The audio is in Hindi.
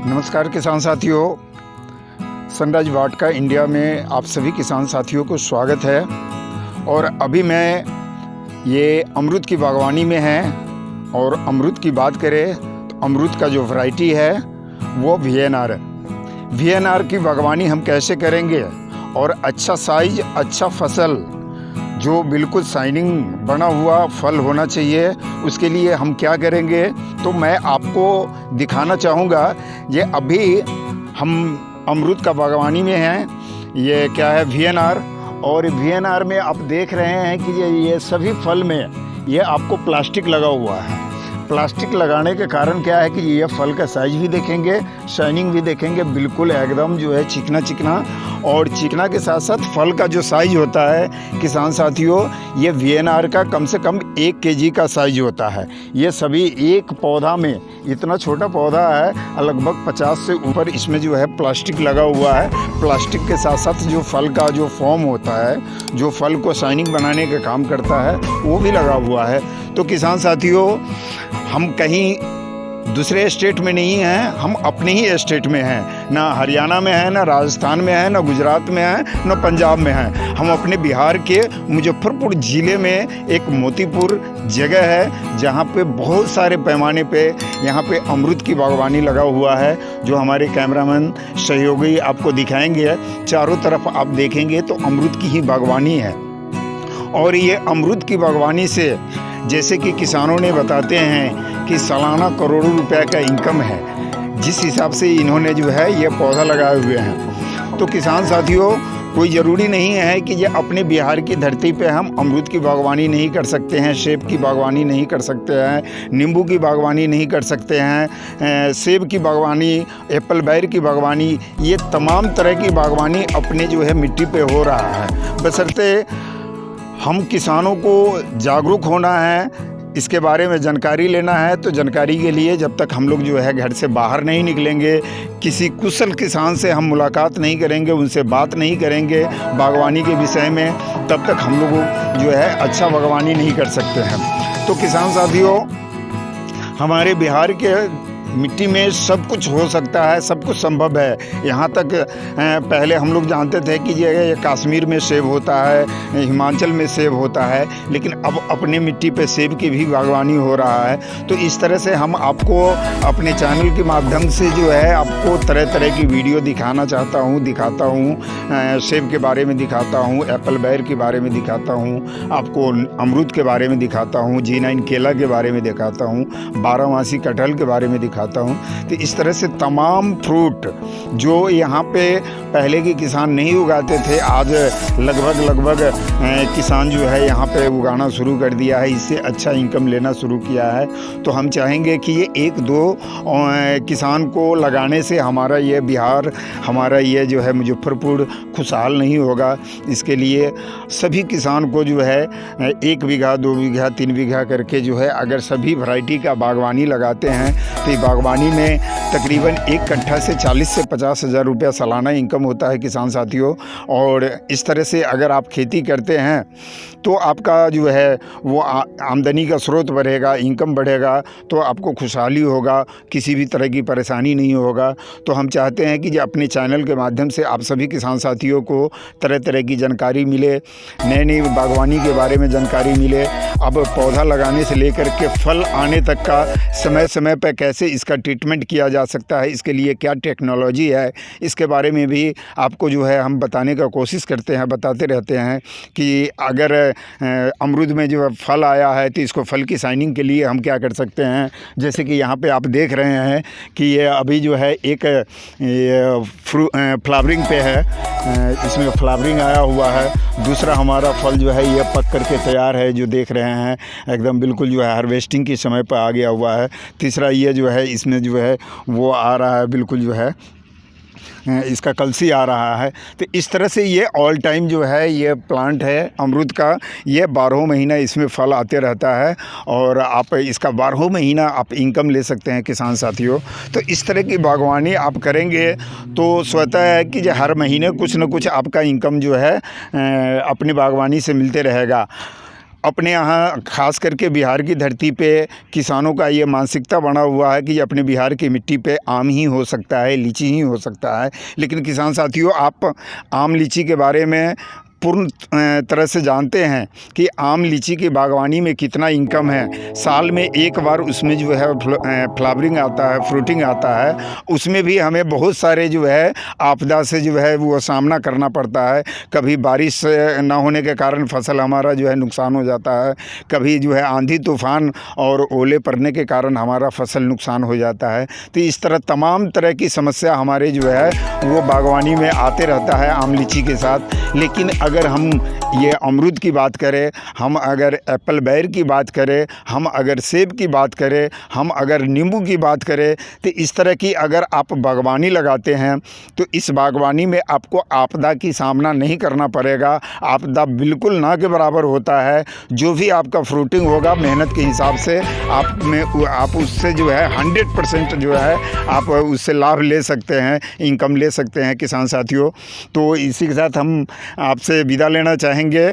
नमस्कार किसान साथियों, सनराइज वाटिका इंडिया में आप सभी किसान साथियों को स्वागत है। और अभी मैं ये अमरूद की बागवानी में है और अमरूद की बात करें तो अमरूद का जो वैरायटी है वो वीएनआर की बागवानी हम कैसे करेंगे और अच्छा साइज, अच्छा फसल, जो बिल्कुल शाइनिंग बना हुआ फल होना चाहिए, उसके लिए हम क्या करेंगे तो मैं आपको दिखाना चाहूँगा। ये अभी हम अमरूद का बागवानी में हैं। ये क्या है, वीएनआर। और वीएनआर में आप देख रहे हैं कि ये सभी फल में ये आपको प्लास्टिक लगा हुआ है। प्लास्टिक लगाने के कारण क्या है कि ये फल का साइज भी देखेंगे, शाइनिंग भी देखेंगे, बिल्कुल एकदम जो है चिकना चिकना। और चिकना के साथ साथ फल का जो साइज होता है किसान साथियों, ये वीएनआर का कम से कम 1 केजी का साइज होता है। ये सभी एक पौधा में, इतना छोटा पौधा है, लगभग 50 से ऊपर इसमें जो है प्लास्टिक लगा हुआ है। प्लास्टिक के साथ साथ जो फल का जो फॉर्म होता है, जो फल को शाइनिंग बनाने का काम करता है, वो भी लगा हुआ है। तो किसान साथियों, हम कहीं दूसरे स्टेट में नहीं हैं, हम अपने ही स्टेट में हैं। ना हरियाणा में है, ना राजस्थान में है, ना गुजरात में है, ना पंजाब में है। हम अपने बिहार के मुजफ्फरपुर ज़िले में एक मोतीपुर जगह है, जहाँ पे बहुत सारे पैमाने पे यहाँ पे अमरूद की बागवानी लगा हुआ है, जो हमारे कैमरामैन सहयोगी आपको दिखाएंगे। चारों तरफ आप देखेंगे तो अमरूद की ही बागवानी है। और ये अमरूद की बागवानी से, जैसे कि किसानों ने बताते हैं कि सालाना करोड़ों रुपए का इनकम है, जिस हिसाब से इन्होंने जो है ये पौधा लगाए हुए हैं। तो किसान साथियों, कोई ज़रूरी नहीं है कि ये अपने बिहार की धरती पे हम अमरूद की बागवानी नहीं कर सकते हैं, सेब की बागवानी नहीं कर सकते हैं, नींबू की बागवानी नहीं कर सकते हैं, सेब की बागवानी, एप्पल बेर की बागवानी, ये तमाम तरह की बागवानी अपने जो है मिट्टी पे हो रहा है। बशर्ते हम किसानों को जागरूक होना है, इसके बारे में जानकारी लेना है। तो जानकारी के लिए जब तक हम लोग जो है घर से बाहर नहीं निकलेंगे, किसी कुशल किसान से हम मुलाकात नहीं करेंगे, उनसे बात नहीं करेंगे बागवानी के विषय में, तब तक हम लोग जो है अच्छा बागवानी नहीं कर सकते हैं। तो किसान साथियों, हमारे बिहार के मिट्टी में सब कुछ हो सकता है, सब कुछ संभव है। यहाँ तक पहले हम लोग जानते थे कि ये कश्मीर में सेब होता है, हिमाचल में सेब होता है, लेकिन अब अपने मिट्टी पे सेब की भी बागवानी हो रहा है। तो इस तरह से हम आपको अपने चैनल के माध्यम से जो है आपको तरह तरह की वीडियो दिखाना चाहता हूँ, दिखाता हूँ। सेब के बारे में दिखाता हूँ, एप्पल बेर के बारे में दिखाता हूँ, आपको अमरूद के बारे में दिखाता हूँ, G9 केला के बारे में दिखाता हूँ, 12मासी कटहल के बारे में दिखाता हूँ। तो इस तरह से तमाम फ्रूट जो यहाँ पे पहले के किसान नहीं उगाते थे, आज लगभग किसान जो है यहाँ पे उगाना शुरू कर दिया है, इससे अच्छा इनकम लेना शुरू किया है। तो हम चाहेंगे कि ये 1-2 किसान को लगाने से हमारा ये बिहार, हमारा ये जो है मुजफ्फरपुर खुशहाल नहीं होगा। इसके लिए सभी किसान को जो है 1 बीघा, 2 बीघा, 3 बीघा करके जो है अगर सभी वैरायटी का बागवानी लगाते हैं तो ये बागवानी में तकरीबन 1 कट्ठा से 40 से 50 हज़ार रुपया सालाना इनकम होता है किसान साथियों। और इस तरह से अगर आप खेती करते हैं तो आपका जो है वो आमदनी का स्रोत बढ़ेगा, इनकम बढ़ेगा, तो आपको खुशहाली होगा, किसी भी तरह की परेशानी नहीं होगा। तो हम चाहते हैं कि जो अपने चैनल के माध्यम से आप सभी किसान साथियों को तरह तरह की जानकारी मिले, नई नई बागवानी के बारे में जानकारी मिले। अब पौधा लगाने से लेकर के फल आने तक का समय समय पर कैसे इसका ट्रीटमेंट किया जा सकता है, इसके लिए क्या टेक्नोलॉजी है, इसके बारे में भी आपको जो है हम बताने का कोशिश करते हैं, बताते रहते हैं कि अगर अमरूद में जो फल आया है तो इसको फल की शाइनिंग के लिए हम क्या कर सकते हैं। जैसे कि यहाँ पे आप देख रहे हैं कि ये अभी जो है एक फ्लावरिंग पे है, इसमें फ्लावरिंग आया हुआ है। दूसरा हमारा फल जो है ये पक करके तैयार है, जो देख रहे हैं एकदम बिल्कुल जो है हार्वेस्टिंग के समय पर आ गया हुआ है। तीसरा ये जो है इसमें जो है वो आ रहा है, बिल्कुल जो है इसका कलसी आ रहा है। तो इस तरह से ये ऑल टाइम जो है ये प्लांट है अमरूद का, ये 12 महीना इसमें फल आते रहता है और आप इसका 12 महीना आप इनकम ले सकते हैं किसान साथियों। तो इस तरह की बागवानी आप करेंगे तो स्वतः है कि हर महीने कुछ न कुछ आपका इनकम जो है अपनी बागवानी से मिलते रहेगा। अपने यहाँ खास करके बिहार की धरती पे किसानों का ये मानसिकता बना हुआ है कि अपने बिहार की मिट्टी पे आम ही हो सकता है, लीची ही हो सकता है। लेकिन किसान साथियों, आप आम लीची के बारे में पूर्ण तरह से जानते हैं कि आम लीची की बागवानी में कितना इनकम है। साल में एक बार उसमें जो है फ्लावरिंग आता है, फ्रूटिंग आता है, उसमें भी हमें बहुत सारे जो है आपदा से जो है वो सामना करना पड़ता है। कभी बारिश ना होने के कारण फसल हमारा जो है नुकसान हो जाता है, कभी जो है आंधी तूफान और ओले पड़ने के कारण हमारा फसल नुकसान हो जाता है। तो इस तरह तमाम तरह की समस्या हमारे जो है वो बागवानी में आते रहता है आम लीची के साथ। लेकिन अगर हम ये अमरूद की बात करें, हम अगर एप्पल बेर की बात करें, हम अगर सेब की बात करें, हम अगर नींबू की बात करें, तो इस तरह की अगर आप बागवानी लगाते हैं तो इस बागवानी में आपको आपदा की सामना नहीं करना पड़ेगा। आपदा बिल्कुल ना के बराबर होता है। जो भी आपका फ्रूटिंग होगा मेहनत के हिसाब से आप उससे जो है 100% जो है आप उससे लाभ ले सकते हैं, इनकम ले सकते हैं किसान साथियों। तो इसी के साथ हम आपसे विदा लेना चाहेंगे।